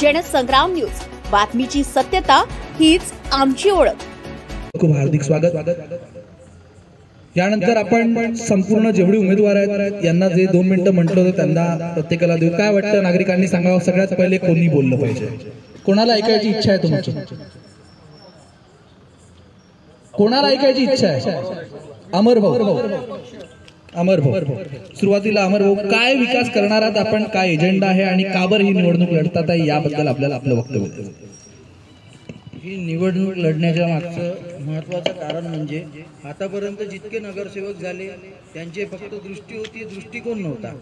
Jansangram news, बातमीची सत्यता हीच आमची ओळख। खूप हार्दिक स्वागत। यानंतर आपण संपूर्ण जेवढे उमेदवार आहेत यांना जे 2 मिनिटं म्हटलं होतं त्यांना प्रत्येकाला देऊ। काय वाटतं नागरिकांनी सांगावं, सगळ्यात पहिले कोणी बोललं पाहिजे? कोणाला ऐकायची इच्छा आहे तुमची? कोणाला ऐकायची इच्छा आहे? अमर भाऊ, अमर भाऊ, सुरुवातीला अमर भाऊ, काय विकास करणार आहात आपण? काय एजेंडा आहे आणि का बरं ही निवडणूक लढतात आहे याबद्दल आपल्याला आपलं वक्तव्य द्या। ही निवडणूक लढण्याच्या मागचं महत्त्वाचं कारण म्हणजे आतापर्यंत जितके नगरसेवक झाले त्यांचे फक्त दृष्टी होती, दृष्टिकोन नव्हता।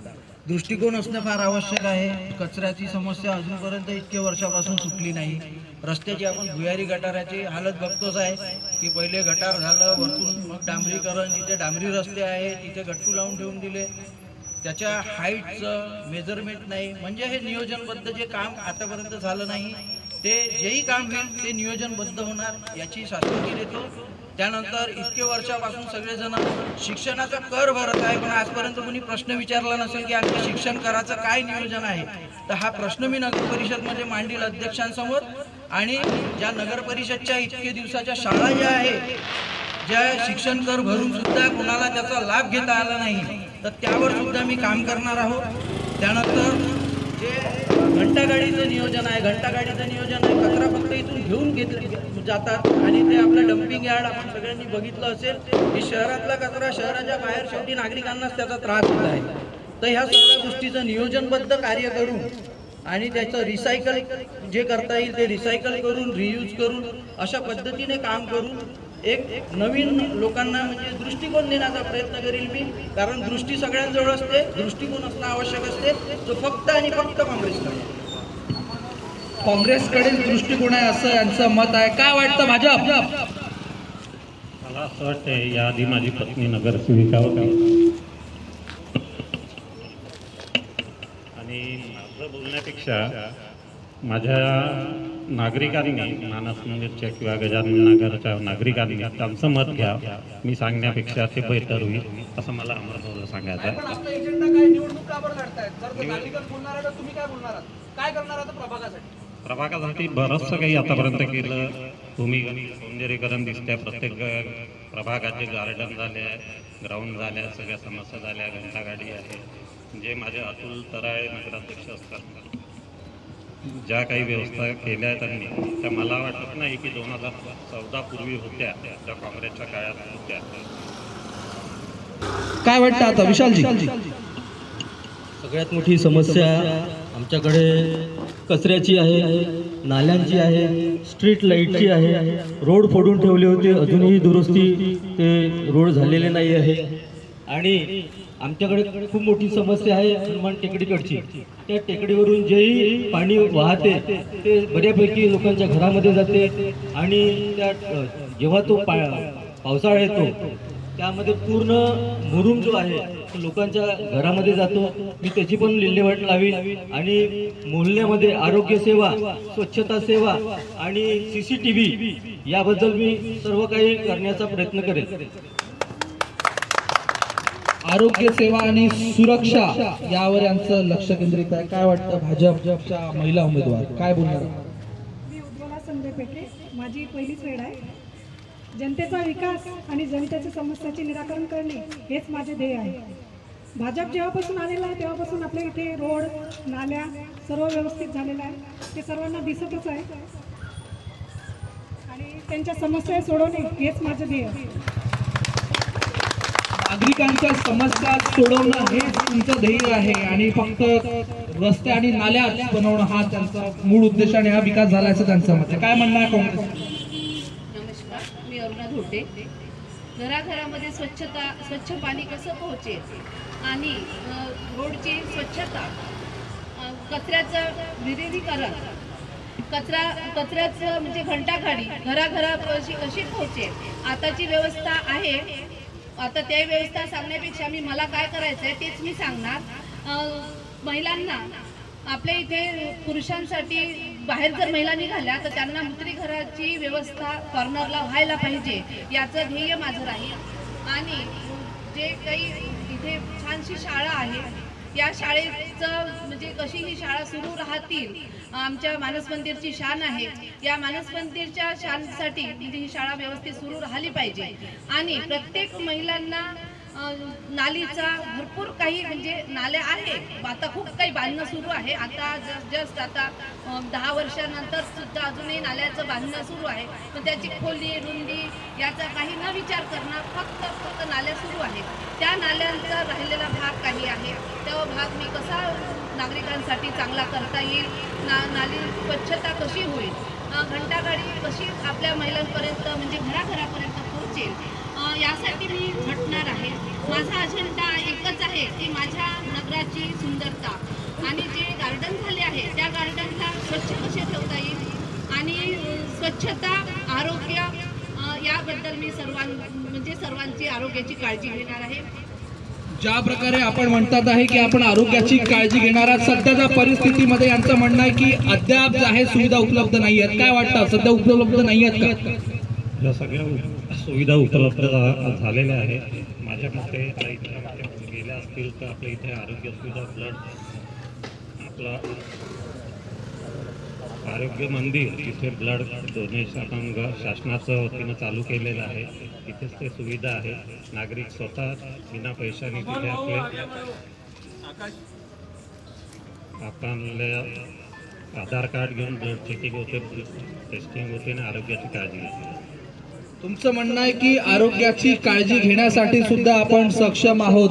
दृष्टिकोन असणं फार आवश्यक आहे। कचऱ्याची समस्या अजूनपर्यंत इतक्या वर्षापासून सुटली नाही। रस्त्याची आपण भुयारी गटाराची हालत बघतोच आहे की पहिले गटार झालं, वरतून मग डांबरीकरण, जिथे डांबरी रस्ते आहे तिथे गट्टू लावून ठेवून दिले, त्याच्या हाईटचं मेजरमेंट नाही। म्हणजे हे नियोजनबद्ध जे काम आतापर्यंत झालं नाही ते जेही काम होईल ते नियोजनबद्ध होणार याची शाश्वती देतो। त्यानंतर इतके वर्षापासून सगळेजण शिक्षणाचा कर भरत आहे, पण आजपर्यंत कोणी प्रश्न विचारला नसेल की आमच्या शिक्षण कराचं काय नियोजन आहे। तर हा प्रश्न मी नगर परिषदमध्ये मांडील अध्यक्षांसमोर, आणि ज्या नगर परिषदच्या इतके दिवसाच्या शाळा ज्या आहे, ज्या शिक्षण कर भरून सुद्धा कोणाला त्याचा लाभ घेता आला नाही, तर त्यावर सुद्धा मी काम करणार आहोत। त्यानंतर जे घंटागाडीचं नियोजन आहे, घंटागाडीचं नियोजन आहे, कचरा फक्त इथून घेऊन घेतले जातात आणि ते आपलं डम्पिंग यार्ड आपण सगळ्यांनी बघितलं असेल की शहरातला कचरा शहराच्या बाहेर शेवटी नागरिकांनाच त्याचा त्रास होत आहे। तर ह्या सर्व गोष्टीचं नियोजनबद्ध कार्य करून आणि त्याचं रिसायकल जे करता येईल ते रिसायकल करून, रियूज करून, अशा पद्धतीने काम करून एक नवीन लोकांना म्हणजे दृष्टिकोन देण्याचा प्रयत्न करील मी। कारण दृष्टी सगळ्यांजवळ असते, दृष्टिकोन असणं आवश्यक असते, तो फक्त आणि फक्त काँग्रेसकडे दृष्टिकोन आहे असं यांचं मत आहे। काय वाटतं भाजप? मला असं वाटतं याआधी माझी पत्नी नगरसेविका होती आणि माझं बोलण्यापेक्षा माझ्या नागरिकांनी, मानस मंदिरच्या किंवा गजानन नगरच्या नागरिकांनी त्यांचं मत घ्या, मी सांगण्यापेक्षा ते बेहतर होईल असं मला अमरभाऊला सांगायचं आहे। प्रभागासाठी बरंचसं काही आतापर्यंत केलं। भूमिगत सौंदर्यीकरण दिसतंय, प्रत्येक प्रभागाचे गार्डन झाले, ग्राउंड झाल्या, सगळ्या समस्या झाल्या, घंटागाडी आहे। जे माझे अतुल तराळे नगराध्यक्ष असतात ज्या काही व्यवस्था केल्या त्यांनी, त्या मला वाटत नाही की 2014 पूर्वी होत्या, त्या काँग्रेसच्या काळात होत्या। काय वाटतं आता विशालजी? सगळ्यात मोठी समस्या आमच्याकडे कचऱ्याची आहे, नाल्यांची आहे, स्ट्रीट लाईटची आहे। रोड फोडून ठेवले होते, अजूनही दुरुस्ती ते रोड झालेले नाही आहे। आणि आमच्याकडे खूप मोठी समस्या आहे हनुमान टेकडीकडची। त्या टेकडीवरून जेही पाणी वाहते ते बऱ्यापैकी लोकांच्या घरामध्ये जाते, आणि त्या जेव्हा तो पावसाळा येतो त्यामध्ये पूर्ण मुरुम जो आहे तो लोकांच्या घरामध्ये जातो। मी त्याची पण विल्हेवाट लावीन, आणि मोहल्ल्यामध्ये आरोग्य सेवा, स्वच्छता सेवा आणि CCTV याबद्दल मी सर्व काही करण्याचा प्रयत्न करेन। आरोग्य सेवा आणि सुरक्षा यावर यांचं लक्ष केंद्रित आहे। काय वाटतं भाजपच्या महिला उमेदवार काय बोलणार? मी उज्ज्वला संजय पेटे, माझी पहिलीच वेळ आहे। जनतेचा विकास आणि जनतेच्या समस्याचे निराकरण करणे हेच माझे ध्येय आहे। भाजप जेव्हापासून आलेला आहे तेव्हापासून आपल्या इथे रोड, नाल्या सर्व व्यवस्थित झालेलं आहे, ते सर्वांना दिसतच आहे, आणि त्यांच्या समस्या सोडवणे हेच माझे ध्येय आहे। नागरिकांच्या समस्या सोडवणं हे तुमचं ध्येय आहे, आणि फक्त रस्ते आणि नाल्या बनवणं हा त्यांचा मूळ उद्देश आणि हा विकास झाला असं त्यांचं मत आहे। काय म्हणणं आहे काँग्रेस? नमस्कार, मी अरुणा धोटे। घराघरामध्ये स्वच्छ पाणी कसं पोहोचेल आणि रोडची स्वच्छता, कचऱ्याचं विलगीकरण, कचऱ्याचं म्हणजे घंटागाडी घराघरापाशी कशी पोहोचेल, आताची व्यवस्था आहे, आता त्या व्यवस्था सांगण्यापेक्षा मला काय करायचं आहे तेच मी सांगणार। महिलांना आपल्या इथे पुरुषांसाठी बाहेर जर महिला निघाल्या तर त्यांना मुत्रीघराची व्यवस्था कॉर्नरला व्हायला पाहिजे, याचं ध्येय माझं राहील। आणि जे काही इथे छानशी शाळा आहे या शाळेचं म्हणजे कशी ही शाळा सुरू राहतील, आमच्या मानस मंदिरची शान आहे, या मानस मंदिरच्या शानसाठी म्हणजे ही शाळा व्यवस्थित सुरू राहिली पाहिजे आणि प्रत्येक महिलांना नालीचा भरपूर काही म्हणजे नाल्या आहे, आता खूप काही बांधणं सुरू आहे, आता जस्ट आता 10 वर्षानंतर सुद्धा अजूनही नाल्याचं बांधणं सुरू आहे, पण त्याची खोली रुंदी याचा काही न विचार करणार फक्त नाल्या सुरू आहेत. त्या नाल्यांचा राहिलेला भाग काही आहे, तो भाग मी कसा नागरिकांसाठी चांगला करता येईल, नाली स्वच्छता कशी होईल, घंटागाडी कशी आपल्या महिलांपर्यंत म्हणजे घराघरापर्यंत पोहोचेल, यासाठी मी झटणार आहे. माझा अजेंडा एकच आहे की माझ्या नगराची सुंदरता आणि जे गार्डन झाले आहे त्या गार्डनला स्वच्छ कसे ठेवता येईल आणि स्वच्छता आरोग्य याबद्दल मी सर्वांची आरोग्याची काळजी घेणार आहे. ज्या प्रकारे आपण म्हणतात आहे की आपण आरोग्याची काळजी घेणार आहात, सध्याच्या परिस्थितीमध्ये यांचं म्हणणं आहे की अद्याप आहे सुविधा उपलब्ध नाही आहेत. काय वाटतं, सध्या उपलब्ध नाही आहेत का? या सगळ्या सुविधा उपलब्ध झालेल्या आहेत. माझ्या मते गेल्या असतील तर आपल्या इथे आरोग्य सुविधा ब्लड आपला आरोग्य मंदिर तिथे ब्लड डोनेशन आपण शासनाच्या वतीनं चालू केलेलं आहे. तिथेच ते सुविधा आहे. नागरिक स्वतः बिना पैशाने तिथे आपले आधार कार्ड घेऊन ब्लड चेकिंग होते, टेस्टिंग होते आणि आरोग्याची काळजी घेते. तुमचं म्हणणं आहे की आरोग्याची काळजी घेण्यासाठी सुद्धा आपण सक्षम आहोत.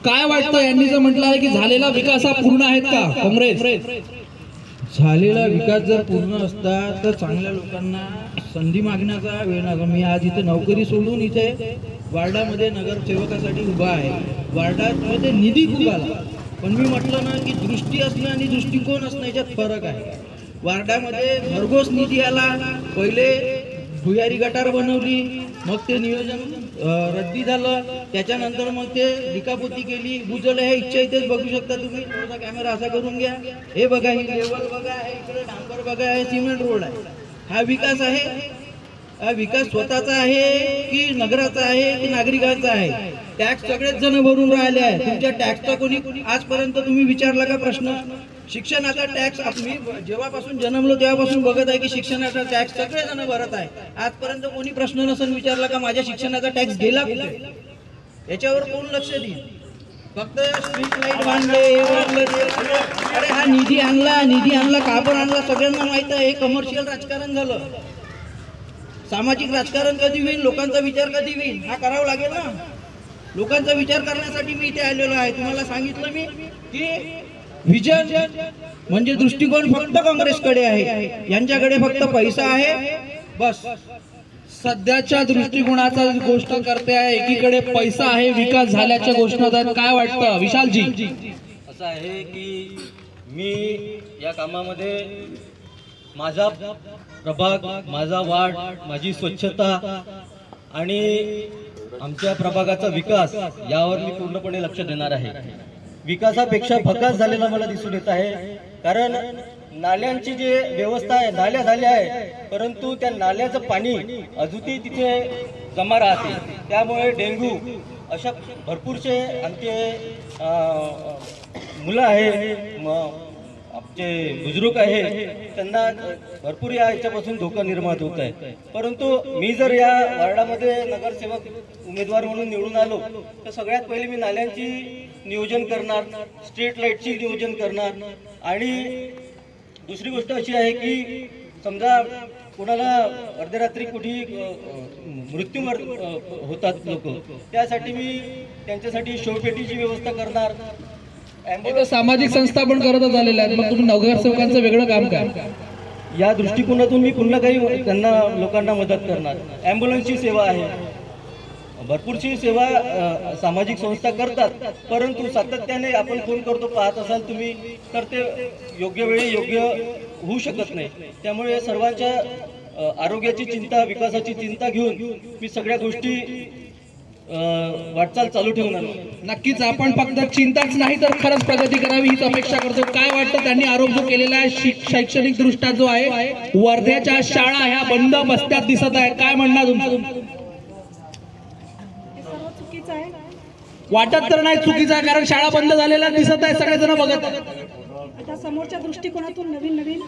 काय वाटतं, यांनी जर म्हटलं आहे की झालेला विकास हा पूर्ण आहेत का? काँग्रेस झालेला विकास जर पूर्ण असता तर चांगल्या लोकांना संधी मागण्याचा वेळ नका. मी आज इथे नोकरी सोडून इथे वार्डामध्ये नगरसेवकासाठी उभा आहे. वार्डामध्ये निधी खूप आला, पण मी म्हटलं ना की दृष्टी असणं आणि दृष्टिकोन असणं याच्यात फरक आहे. वार्डामध्ये भरघोस निधी आला. पहिले भुयारी गटार बनवली, मग ते नियोजन रद्दी झालं, त्याच्यानंतर मग ते लिकापोती केली, बुजवलं. हे इच्छा इथेच बघू शकता तुम्ही. थोडासा कॅमेरा असा करून घ्या. हे बघा, ही लेवल बघा, हे इकडे डांबर बघा, हे सिमेंट रोड आहे. हा विकास आहे? हा विकास स्वतःचा आहे की नगराचा आहे की नागरिकांचा आहे? टॅक्स सगळेच जण भरून राहिले आहे. तुमच्या टॅक्सचा कोणी आजपर्यंत तुम्ही विचारला का प्रश्न? शिक्षणाचा टॅक्स मी जेव्हापासून जन्मलो तेव्हापासून बघत आहे की शिक्षणाचा टॅक्स सगळेजण भरत आहे. आजपर्यंत कोणी प्रश्न नसेल विचारला का माझ्या शिक्षणाचा टॅक्स गेला कुठे? याच्यावर कोण लक्ष देईल? फक्त स्ट्रीट लाईट बांधले, अरे हा निधी आणला का पण आणला? सगळ्यांना माहित आहे. हे कमर्शियल राजकारण झालं. सामाजिक राजकारण कधी होईल? लोकांचा विचार कधी होईल? हा करावा लागेल ना. लोकांचा विचार करण्यासाठी मी इथे आलेलो आहे. तुम्हाला सांगितलं मी की विजन म्हणजे दृष्टिकोन फक्त काँग्रेसकडे आहे. यांच्याकडे फक्त पैसा आहे बस. सध्याच्या दृष्टिकोनाचा गोष्ट करते आहे, एकीकडे पैसा आहे, विकास झाल्याच्या घोषणा. काय वाटतं विशालजी? असं आहे की मी या कामामध्ये माझा प्रभाग, माझा वार्ड, माझी स्वच्छता आणि आमच्या प्रभागाचा विकास यावर मी पूर्णपणे लक्ष देणार आहे. विकासापेक्षा भकास झालेला मला दिसून येत आहे. कारण नाल्यांची जी व्यवस्था आहे, नाल्या झाल्या आहे, परंतु त्या नाल्याचं पाणी अजूनही तिथे जमा राहते. त्यामुळे डेंग्यू अशा भरपूरसे आमचे मुलं आहे, आमचे बुजुर्ग आहे, त्यांना भरपूर याच्यापासून धोका निर्माण होत आहे. परंतु मी जर या वार्डामध्ये नगरसेवक उमेदवार म्हणून निवडून आलो तर सगळ्यात पहिले मी नाल्यांची नियोजन करणार, स्ट्रीट लाईटची नियोजन करणार. आणि दुसरी गोष्ट अशी आहे की समजा कोणाला अर्धरात्री कुठे मृत्यू होतात लोक, त्यासाठी मी त्यांच्यासाठी शवपेटीची व्यवस्था करणार. सामाजिक संस्था पण करत आलेल्या आहेत. मग तुम्ही नगरसेवकांचं वेगळं काम काय? या दृष्टिकोनातून मी पुन्हा काही त्यांना लोकांना मदत करणार. ॲम्ब्युलन्सची सेवा आहे, भरपूरशी सेवा सामाजिक संस्था करतात, परंतु सातत्याने आपण फोन करतो पाहत असाल तुम्ही, तर ते योग्य वेळी योग्य होऊ शकत नाही. त्यामुळे सर्वांच्या आरोग्याची चिंता, विकासाची चिंता घेऊन मी सगळ्या गोष्टी वाटचाल चालू ठेवणार. नक्कीच आपण फक्त चिंताच नाही तर खरंच प्रगती करावी हीच अपेक्षा करतो. काय वाटतं, त्यांनी आरोप जो केलेला आहे शैक्षणिक दृष्ट्या जो आहे, वर्ध्याच्या शाळा ह्या बंद बस्त्यात दिसत आहेत, काय म्हणणार तुमचं? सर्व चुकीचं आहे. वाटत तर नाही चुकीचं आहे, कारण शाळा बंद झालेल्या दिसत आहे, सगळेजण बघत आहे. आता समोरच्या दृष्टिकोनातून नवीन नवीन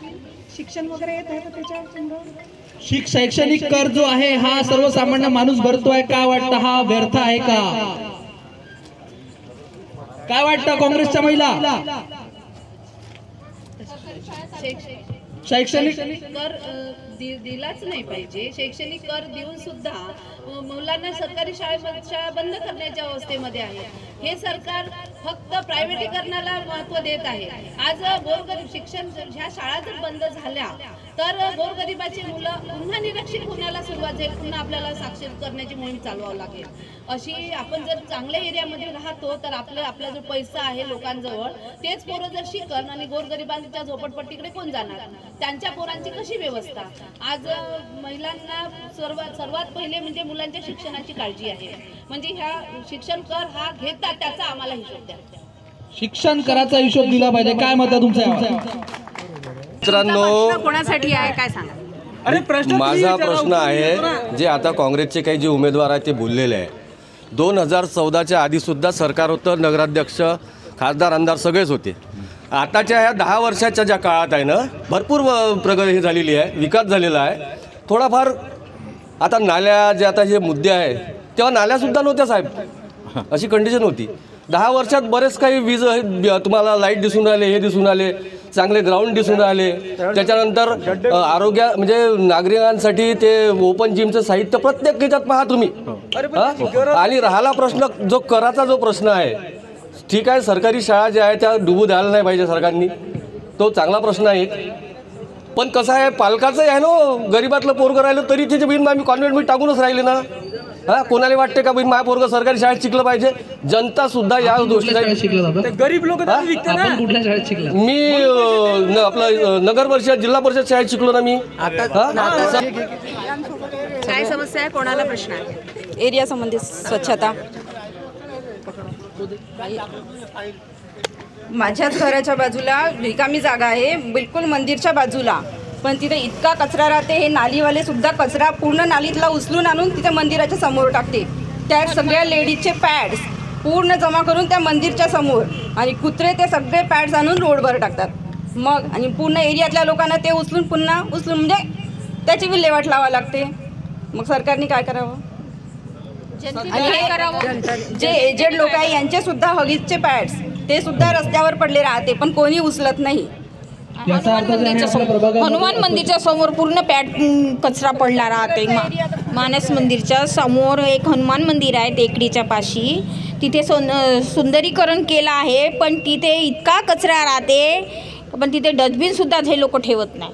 शिक्षण वगैरे येत आहे, तर त्याच्यावर शैक्षणिक कर जो आहे हा सर्वसामान्य माणूस भरतोय, काय वाटतं हा व्यर्थ आहे का? काय वाटतं काँग्रेसच्या महिला? शैक्षणिक कर दिलाच नाही पाहिजे. शैक्षणिक कर देऊन सुद्धा मुलांना सरकारी शाळा बंद करण्याच्या अवस्थेमध्ये आहे. हे सरकार फक्त प्रायव्हेटीकरणाला महत्त्व देत आहे. आज गोरगरीब शिक्षण ह्या शाळा जर बंद झाल्या तर गोरगरिबाची मुलं पुन्हा निरक्षित होण्याला सुरुवात होईल. पुन्हा आपल्याला साक्षर करण्याची मोहीम चालवावी लागेल. अशी आपण जर चांगल्या एरियामध्ये राहतो तर आपला जो पैसा आहे लोकांजवळ तेच पोरं जर शिकन आणि गोरगरिबांच्या झोपडपट्टीकडे कोण जाणार? त्यांच्या पोरांची कशी व्यवस्था? आज महिलांना सर्वात पहिले म्हणजे मुलांच्या शिक्षणाची काळजी आहे. म्हणजे ह्या शिक्षण कर हा घेतात त्याचा आम्हाला हिशोब द्या. शिक्षण कराचा हिशोब दिला पाहिजे. काय मत आहे तुमचं? मित्रांनो, कोणासाठी आहे काय सांगा? माझा प्रश्न आहे, जे आता काँग्रेसचे काही जे उमेदवार आहेत ते बोललेले आहे. 2014च्या आधीसुद्धा सरकार होतं, नगराध्यक्ष खासदार आमदार सगळेच होते. आताच्या ह्या 10 वर्षाच्या ज्या काळात आहे ना, भरपूर प्रगती झालेली आहे, विकास झालेला आहे. थोडाफार आता नाल्या जे आता जे मुद्दे आहे तेव्हा नाल्यासुद्धा नव्हत्या साहेब, अशी कंडिशन होती. 10 वर्षात बरेच काही वीज तुम्हाला लाईट दिसून राहिले, हे दिसून आले, चांगले ग्राउंड दिसून राहिले. त्याच्यानंतर आरोग्य म्हणजे नागरिकांसाठी ते ओपन जिमचं साहित्य प्रत्येक ह्याच्यात पहा तुम्ही. आणि राहिला प्रश्न जो कराचा जो प्रश्न आहे, ठीक आहे, सरकारी शाळा ज्या आहेत त्या डुबू द्यायला नाही पाहिजे सरकारनी, तो चांगला प्रश्न आहे. पण कसं आहे, पालकाचं आहे ना, गरीबातलं पोरगं राहिलं तरी तिचे बिन आम्ही कॉन्व्हेंटमध्ये टाकूनच राहिले ना. कोणाला वाटते का बाई माझ्या पोरगं सरकारी शाळेत शिकलं पाहिजे? जनता सुद्धा या गोष्टीला गरीब लोक कुठल्या शाळेत शिकला? मी आपलं नगर परिषद जिल्हा परिषद शाळेत शिकलो ना मी. काय समस्या आहे? कोणाला प्रश्न आहे? एरिया संबंधित स्वच्छता. माझ्याच घराच्या बाजूला रिकामी जागा आहे, बिलकुल मंदिरच्या बाजूला, पण तिथे इतका कचरा राहते. हे नालीवाले सुद्धा कचरा पूर्ण नालीतला उचलून आणून तिथे मंदिराच्या समोर टाकते. त्या सगळ्या लेडीजचे पॅड्स पूर्ण जमा करून त्या मंदिरच्या समोर, आणि कुत्रे ते सगळे पॅड्स आणून रोडवर टाकतात. मग आणि पूर्ण एरियातल्या लोकांना ते उचलून म्हणजे त्याची विल्हेवाट लावावी लागते. मग सरकारने काय करावं? आणि जे एजेड लोक आहे यांचे सुद्धा हगीजचे पॅड्स ते सुद्धा रस्त्यावर पडले राहते, पण कोणी उचलत नाही. हनुमान मंदिरच्या समोर पूर्ण कचरा पडला राहते. मानस मंदिरच्या समोर एक हनुमान मंदिर आहे टेकडीच्या पाशी, तिथे सुंदरीकरण केलं आहे, पण तिथे इतका कचरा राहते, पण तिथे डस्टबिन सुद्धा हे लोक ठेवत नाही.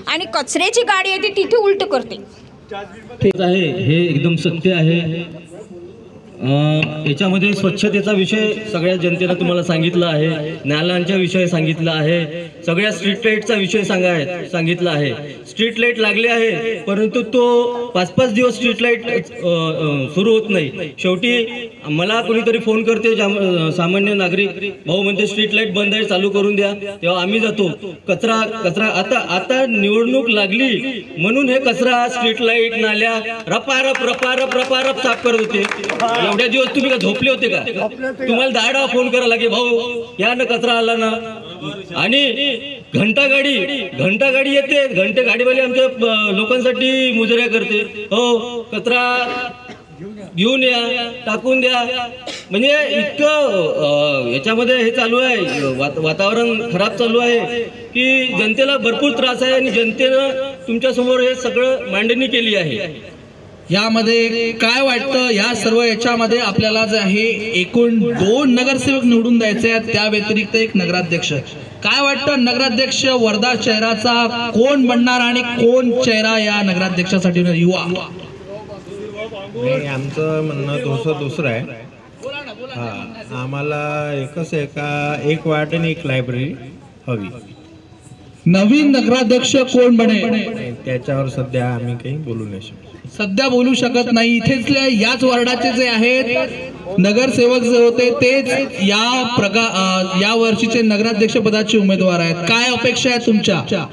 आणि कचऱ्याची गाडी येते तिथे उलट करते. ठीक आहे, हे एकदम सत्य आहे. याच्यामध्ये स्वच्छतेचा विषय सगळ्या जनतेला तुम्हाला सांगितला आहे, नाल्यांचा विषय सांगितला आहे, सगळ्या स्ट्रीट लाईटचा विषय सांगितला आहे. स्ट्रीट लाईट लागले आहे, परंतु तो 5-5 दिवस स्ट्रीट लाईट सुरू होत नाही. शेवटी मला कोणीतरी फोन करते, सामान्य नागरिक भाऊ म्हणते स्ट्रीट लाईट बंद आहे, चालू करून द्या. तेव्हा आम्ही जातो. कचरा आता निवडणूक लागली म्हणून हे कचरा स्ट्रीट लाईट नाल्या रपारप साफ करत होते. एवढ्या दिवस तुम्ही का झोपले होते का? तुम्हाला 10 फोन करा लागे, भाऊ या ना कचरा आला ना. आणि घंटा गाडी येते, घंटे गाडीवाले आमच्या लोकांसाठी मुजऱ्या करते. हो, कचरा घेऊन या, टाकून द्या. म्हणजे इतकं याच्यामध्ये हे चालू आहे, वातावरण खराब चालू आहे की जनतेला भरपूर त्रास आहे. आणि जनतेनं तुमच्यासमोर हे सगळं मांडणी केली आहे. यामध्ये काय वाटतं? या सर्व याच्यामध्ये आपल्याला जे आहे एकूण 2 नगरसेवक निवडून द्यायचे आहेत, त्या व्यतिरिक्त एक नगराध्यक्ष. काय वाटतं नगराध्यक्ष वर्धा शहराचा कोण बनणार आणि कोण चेहरा या नगराध्यक्षासाठी? युवा. नाही, आमचं म्हणणं दुसरं आहे. आम्हाला एकच एक वार्ड आणि एक लायब्ररी हवी. नवीन नगराध्यक्ष कोण बनेल त्याच्यावर सध्या आम्ही काही बोलू नाही शकतो. सध्या बोलू शकत नाही. इथेच याच वार्डाचे जे आहेत नगरसेवक जे होते तेच या वर्षीचे नगराध्यक्ष पदाचे उमेदवार आहेत. काय अपेक्षा आहे तुमच्या?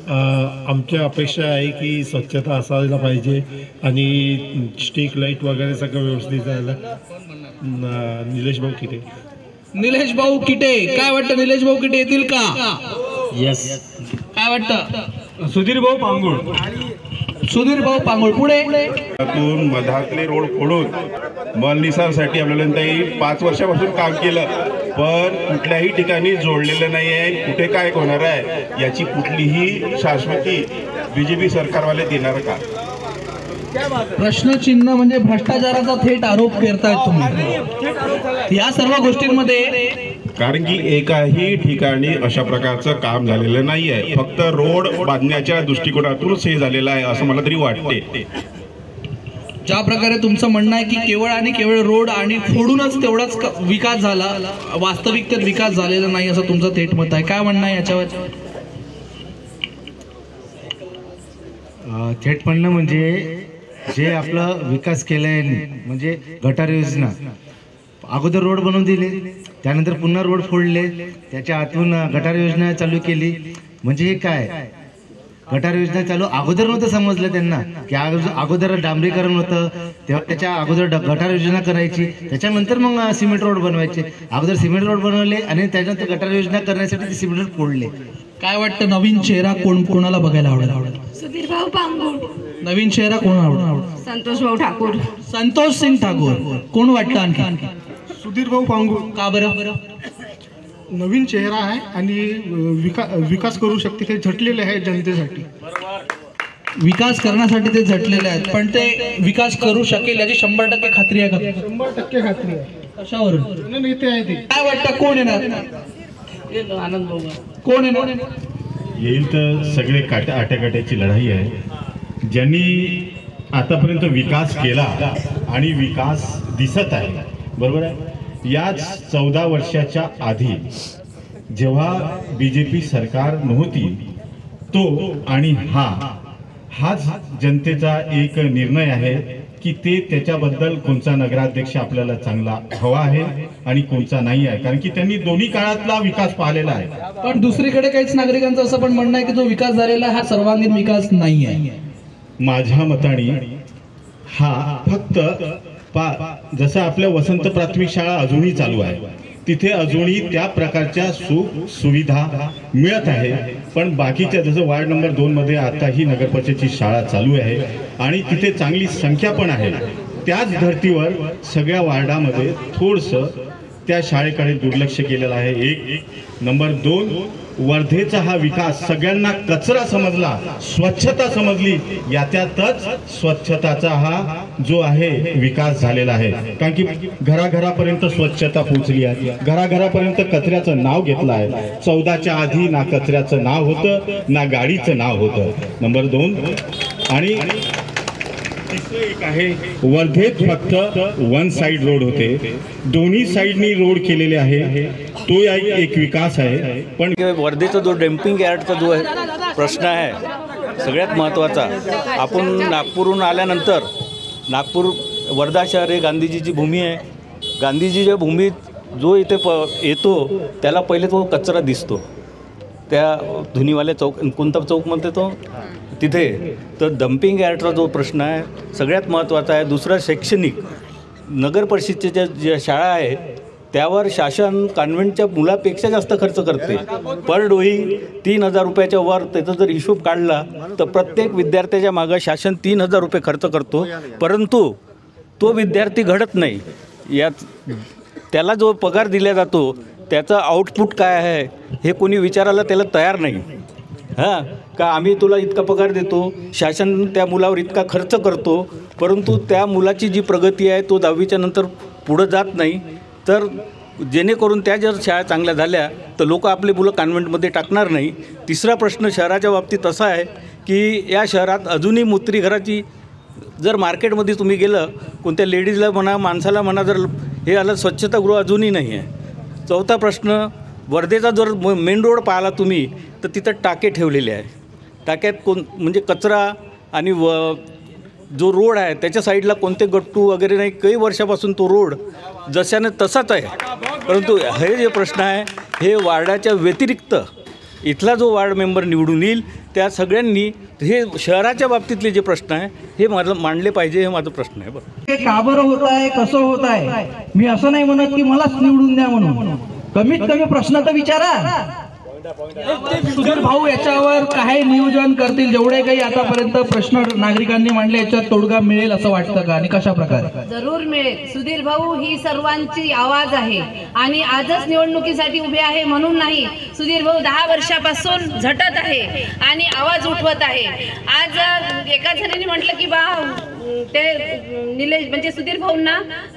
आमची अपेक्षा आहे की स्वच्छता असायला पाहिजे आणि स्ट्रीट लाईट वगैरे सगळं व्यवस्थित जायला. निलेश भाऊ किटे. निलेश भाऊ किटे, काय वाटतं निलेश भाऊ किटे येतील का? यस. काय वाटतं? सुधीर भाऊ पांगुळ. सुधीर भाऊ पांगुळ. पुढे त्यातून मधातले रोड फोडून मलनिसारसाठी आपल्याला त्यांनी 5 वर्षापासून काम केलं, पण कुठल्याही ठिकाणी जोडलेलं नाही आहे. कुठे काय होणार आहे याची कुठलीही शाश्वती BJP सरकारवाले देणार का? प्रश्नचिन्ह म्हणजे भ्रष्टाचाराचा थेट आरोप करतायत तुम्ही या सर्व गोष्टींमध्ये. कारण की एकाही ठिकाणी अशा प्रकारचं काम झालेलं नाही आहे. फक्त रोड बांधण्याच्या दृष्टिकोनातूनच हे झालेलं आहे असं मला तरी वाटते. ज्या प्रकारे तुमचं म्हणणं आहे की केवळ आणि केवळ रोड आणि फोडूनच तेवढाच विकास झाला, वास्तविकतेत विकास झालेला नाही असं तुमचं थेट मत आहे. काय म्हणणं आहे याच्यावर? थेट म्हणणं म्हणजे जे आपला विकास केला आहे म्हणजे गटार योजना, अगोदर रोड बनवून दिले, त्यानंतर पुन्हा रोड फोडले, त्याच्या आतून गटार योजना चालू केली. म्हणजे हे काय गटार योजना चालू अगोदर नव्हतं समजलं त्यांना की अगोदर डांबरीकरण होतं, तेव्हा त्याच्या अगोदर गटार योजना करायची, त्याच्यानंतर मग सिमेंट रोड बनवायचे. अगोदर सिमेंट रोड बनवले आणि त्याच्यानंतर गटार योजना करण्यासाठी ते सिमेंट रोड फोडले. काय वाटतं नवीन चेहरा कोणाला बघायला आवडेल? सुधीर भाऊ पांगुळ. नवीन चेहरा कोण आवडेल? संतोष भाऊ ठाकूर. संतोष सिंग ठाकूर. कोण वाटतं आणखी? सुधीर भाऊ पांगुळ. का बरं? नवीन चेहरा आहे आणि विकास करू शकते. ते झटलेले आहे जनतेसाठी. विकास करण्यासाठी ते झटलेले आहेत, पण ते विकास करू शकेल याची 100% खात्री आहे का? 100% खात्री आहे. कशावरून? नेते आहे ते. काय वाटतं कोण येणार? आनंद भाऊ कोण येणार? येईल तर सगळे आट्याकाट्याची लढाई आहे. ज्यांनी आतापर्यंत विकास केला आणि विकास दिसत आहे, बरोबर आहे. याच 14 वर्षाच्या आधी जेव्हा BJP सरकार नव्हती तो आणि हाच जनतेचा एक निर्णय आहे की ते त्याच्याबद्दल कोणचा नगराध्यक्ष आपल्याला चांगला हवा आहे आणि कोणचा नाही आहे. कारण की त्यांनी दोन्ही काळातला विकास पाहिलेला आहे. पण दुसरीकडे काहीच नागरिकांचं असं पण म्हणणं आहे की जो विकास झालेला हा सर्वांगीण विकास नाही आहे. माझ्या मताने हा फक्त जसं आपल्या वसंत प्राथमिक शाळा अजूनही चालू आहे, तिथे अजूनही त्या प्रकारच्या सुख सुविधा मिळत आहे. पण बाकीच्या जसं वार्ड नंबर 2 मध्ये आता ही नगरपरिषदेची शाळा चालू आहे आणि तिथे चांगली संख्या पण आहे. त्याच धर्तीवर सगळ्या वार्डामध्ये थोडंसं त्या शाळेकडे दुर्लक्ष केलेलं आहे. 1 नंबर 2 वर्धेचा हा विकास सगळ्यांना कचरा समजला, स्वच्छता समजली, याच्यातच स्वच्छताचा हा जो आहे विकास झालेला आहे. कारण की घराघरापर्यंत स्वच्छता पोहोचली आहे, घराघरापर्यंत कचऱ्याचं नाव घेतलं आहे. 14च्या आधी ना कचऱ्याचं नाव होतं ना गाडीचं नाव होतं. नंबर 2 आणि तिसरं एक आहे वर्धेत फक्त 1 साइड रोड होते, दोन्ही साइडनी रोड केलेले आहे. तो एक विकास आहे. पण वर्धेचा जो डम्पिंग यार्डचा जो प्रश्न आहे सगळ्यात महत्त्वाचा. आपण नागपूरहून आल्यानंतर नागपूर वर्धा शहर हे गांधीजीची भूमी आहे. गांधीजीच्या भूमीत जो इथे येतो त्याला पहिले तो कचरा दिसतो. त्या धुनीवाल्या चौक कोणता चौक म्हणते तो तिथे. तर डम्पिंग यार्डचा जो प्रश्न आहे सगळ्यात महत्त्वाचा आहे. दुसरा शैक्षणिक नगर परिषदेच्या ज्या शाळा आहे त्यावर शासन कॉन्व्हेंटच्या मुलापेक्षा जास्त खर्च करते. पर डोई 3000 रुपयाच्या वर त्याचा जर हिशोब काढला तर प्रत्येक विद्यार्थ्याच्या मागं शासन 3000 रुपये खर्च करतो, परंतु तो विद्यार्थी घडत नाही. यात त्याला जो पगार दिला जातो त्याचं आउटपुट काय आहे हे कोणी विचारायला त्याला तयार नाही. का आम्ही तुला इतका पगार देतो, शासन त्या मुलावर इतका खर्च करतो, परंतु त्या मुलाची जी प्रगती आहे तो 10वीच्या नंतर पुढं जात नाही. तर जेणेकरून त्या जर शाळा चांगल्या झाल्या तर लोक आपले मुलं कॉन्व्हेंटमध्ये टाकणार नाही. तिसरा प्रश्न शहराच्या बाबतीत असा आहे की या शहरात अजूनही मूत्रीघराची जर मार्केटमध्ये तुम्ही गेलं कोणत्या लेडीजला म्हणा माणसाला म्हणा जर हे आलं स्वच्छतागृह अजूनही नाही आहे. चौथा प्रश्न वर्धेचा जर मेन रोड पाहिला तुम्ही तर तिथं टाके ठेवलेले आहे. टाक्यात म्हणजे कचरा आणि जो रोड आहे त्याच्या साईडला कोणते गट्टू वगैरे नाही. काही वर्षापासून तो रोड जशाने तसाच आहे. परंतु हे जे प्रश्न आहे हे वार्डाच्या व्यतिरिक्त इथला जो वार्ड मेंबर निवडून येईल त्या सगळ्यांनी हे शहराच्या बाबतीतले जे प्रश्न आहे हे मांडले पाहिजे, हे माझा प्रश्न आहे. बरं, हे का बरं होत आहे, कसं होत आहे, मी असं नाही म्हणत की मलाच निवडून द्या म्हणून, कमीत कमी प्रश्न तर विचारा. सुधीर भाऊ याच्यावर काय नियोजन करतील? जेवढे काही आतापर्यंत प्रश्न नागरिकांनी मांडले याच्यात तोडगा मिळेल असं वाटतं का आणि कशा प्रकारे? जरूर मिळेल. सुधीर भाऊ ही सर्वांची आवाज आहे आणि आजच निवडणुकीसाठी उभे आहे म्हणून नाही. सुधीर भाऊ 10 वर्षापासून झटत आहे आणि आवाज उठवत आहे. आज एका जणांनी म्हटलं की बा ते निलेश म्हणजे सुधीर भाऊंना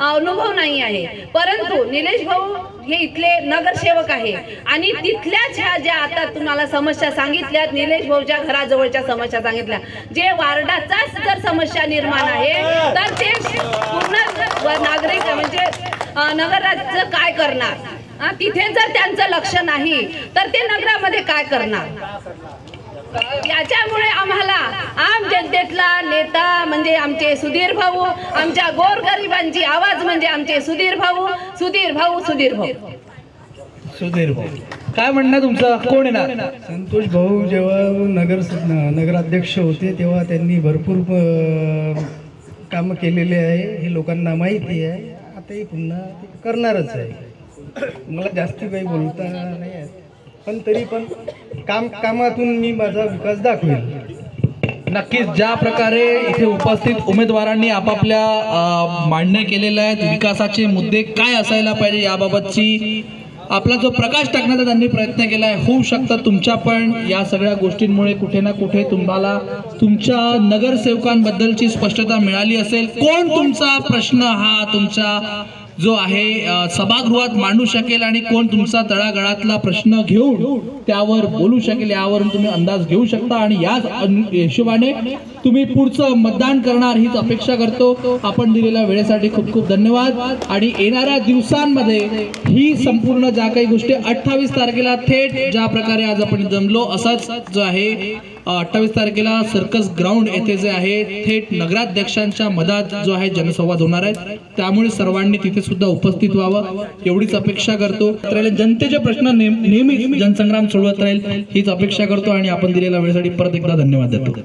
अनुभव नाही आहे, परंतु निलेश भाऊ हे इथले नगरसेवक आहे आणि तिथल्याच ह्या ज्या आता तुम्हाला समस्या सांगितल्यात, निलेश भाऊच्या घराजवळच्या समस्या सांगितल्या, जे वार्डाचाच जर समस्या निर्माण आहे तर ते पूर्ण नागरिक म्हणजे नगराचं काय करणार? तिथे जर त्यांचं लक्ष नाही तर ते नगरामध्ये काय करणार? याच्यामुळे आम्हाला आम जनतेतला नेता म्हणजे आमचे सुधीर भाऊ, आमच्या गोरगरिबांची आवाज म्हणजे आमचे सुधीर भाऊ, सुधीर भाऊ, सुधीर भाऊ. सुधीर भाऊ काय म्हणणं तुमचं? कोण येणार? संतोष भाऊ जेव्हा नगराध्यक्ष होते तेव्हा त्यांनी भरपूर कामं केलेले आहे, हे लोकांना माहिती आहे. आताही पुन्हा करणारच आहे. मला जास्त काही बोलता नाही आहे, पण तरी पण कामातून मी माझा विकास दाखवेल. नक्कीच ज्या प्रकारे इथे उपस्थित उमेदवारांनी आपापल्या मांडण्या केलेल्या आहेत, विकासाचे मुद्दे काय असायला पाहिजे याबाबतची आपला जो प्रकाश टाकण्याचा त्यांनी प्रयत्न केला आहे, होऊ शकतं तुमच्या पण या सगळ्या गोष्टींमुळे कुठे ना कुठे तुम्हाला तुमच्या नगरसेवकांबद्दलची स्पष्टता मिळाली असेल. कोण तुमचा प्रश्न हा तुमचा जो आहे सभागृहात मांडू शकेल आणि कोण तुमचा तळागाळातला प्रश्न घेऊन त्यावर बोलू शकेल यावरून तुम्ही अंदाज घेऊ शकता आणि याच हिशोबाने तुम्ही पुढचं मतदान करणार हीच अपेक्षा करतो. आपण दिलेल्या वेळेसाठी खूप खूप धन्यवाद. आणि येणाऱ्या दिवसांमध्ये ही संपूर्ण ज्या काही गोष्टी 28 तारखेला थेट ज्या प्रकारे आज आपण जमलो असाच जो आहे 28 तारखेला सर्कस ग्राउंड येथे जे आहे थेट नगराध्यक्षांच्या मधात जो आहे जनसंवाद होणार आहे, त्यामुळे सर्वांनी तिथे सुद्धा उपस्थित व्हावं एवढीच अपेक्षा करतो. जनतेचे प्रश्न नेहमीच जनसंग्राम सोडवत राहील हीच अपेक्षा करतो आणि आपण दिलेल्या वेळेसाठी परत एकदा धन्यवाद देतो.